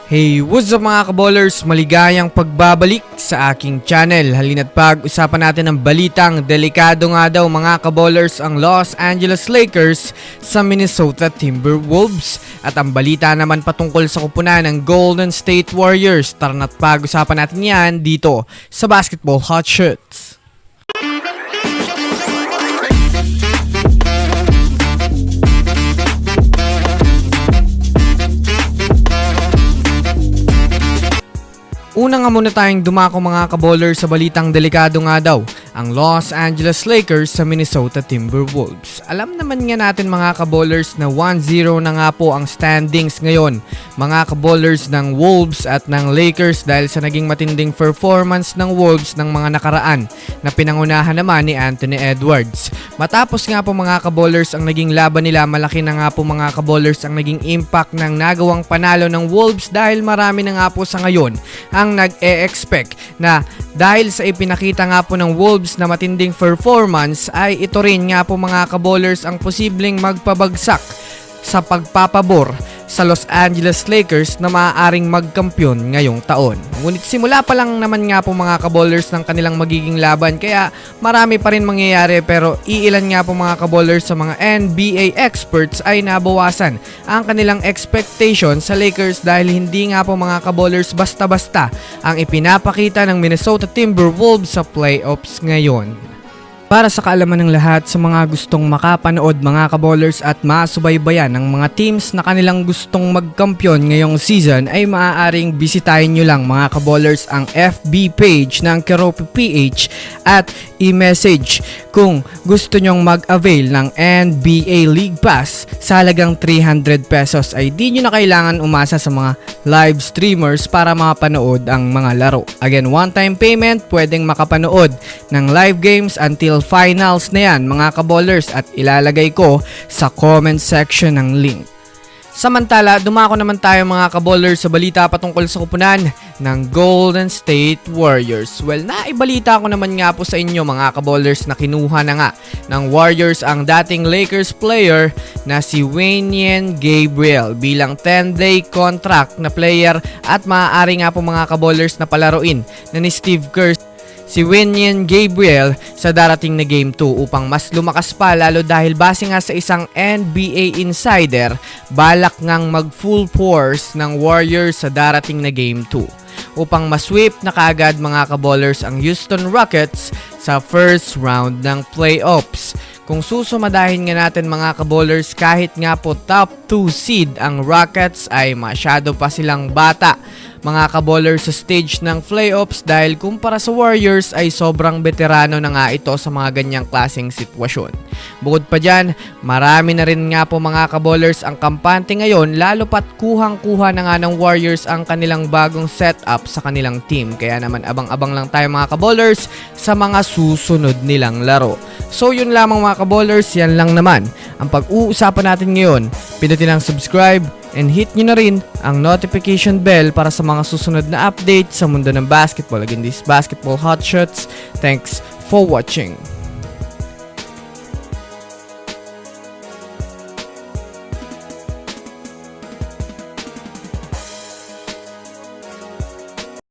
Hey, what's up mga kaballers? Maligayang pagbabalik sa aking channel. Halina't pag-usapan natin ang balitang delikado nga daw mga kaballers ang Los Angeles Lakers sa Minnesota Timberwolves. At ang balita naman patungkol sa kupunan ng Golden State Warriors. Tara na't pag-usapan natin yan dito sa Basketball Hot Shots. Una nga muna tayong dumako mga kaballers sa balitang delikado nga daw, ang Los Angeles Lakers sa Minnesota Timberwolves. Alam naman nga natin mga kaballers na 1-0 na nga po ang standings ngayon, mga kaballers ng Wolves at ng Lakers dahil sa naging matinding performance ng Wolves ng mga nakaraan na pinangunahan naman ni Anthony Edwards. Matapos nga po mga kaballers ang naging laban nila, malaki na nga po mga kaballers ang naging impact ng nagawang panalo ng Wolves dahil marami na nga po sa ngayon ang nag-e-expect na dahil sa ipinakita nga po ng Wolves na matinding performance ay ito rin nga po mga kaballers ang posibleng magpabagsak sa pagpapabor sa Los Angeles Lakers na maaaring magkampiyon ngayong taon. Ngunit simula pa lang naman nga po mga kaballers ng kanilang magiging laban kaya marami pa rin mangyayari, pero iilan nga po mga kaballers sa mga NBA experts ay nabawasan ang kanilang expectation sa Lakers dahil hindi nga po mga kaballers basta-basta ang ipinapakita ng Minnesota Timberwolves sa playoffs ngayon. Para sa kaalaman ng lahat sa mga gustong makapanood mga kaballers at masubaybayan ng mga teams na kanilang gustong magkampiyon ngayong season ay maaaring bisitahin nyo lang mga kaballers ang FB page ng Keropi PH at i-message kung gusto nyong mag-avail ng NBA League Pass sa halagang 300 pesos ay di nyo na kailangan umasa sa mga live streamers para makapanood ang mga laro. Again, one-time payment, pwedeng makapanood ng live games until finals na yan mga kaballers at ilalagay ko sa comment section ng link. Samantala, dumako naman tayo mga kaballers sa balita patungkol sa kupunan ng Golden State Warriors. Well, naibalita ko naman nga po sa inyo mga kaballers na kinuha na nga ng Warriors ang dating Lakers player na si Wenyen Gabriel bilang 10-day contract na player at maaari nga po mga kaballers na palaruin na ni Steve Kerr si Wenyen Gabriel sa darating na Game 2 upang mas lumakas pa, lalo dahil base nga sa isang NBA insider, balak ngang mag full force ng Warriors sa darating na Game 2 upang masweep na kaagad mga kaballers ang Houston Rockets sa first round ng playoffs. Kung susumadahin nga natin mga kaballers, kahit nga po top 2 seed ang Rockets ay masyado pa silang bata mga kaballers sa stage ng playoffs dahil kumpara sa Warriors ay sobrang veterano na nga ito sa mga ganyang klaseng sitwasyon. Bukod pa dyan, marami na rin nga po mga kaballers ang kampante ngayon, lalo pat kuhang-kuha na nga ng Warriors ang kanilang bagong setup sa kanilang team. Kaya naman abang-abang lang tayo mga kaballers sa mga susunod nilang laro. So yun lamang mga kaballers, yan lang naman ang pag-uusapan natin ngayon. Pindutin ang subscribe and hit nyo na rin ang notification bell para sa mga susunod na update sa mundo ng basketball. Again, this Basketball Hot Shots. Thanks for watching.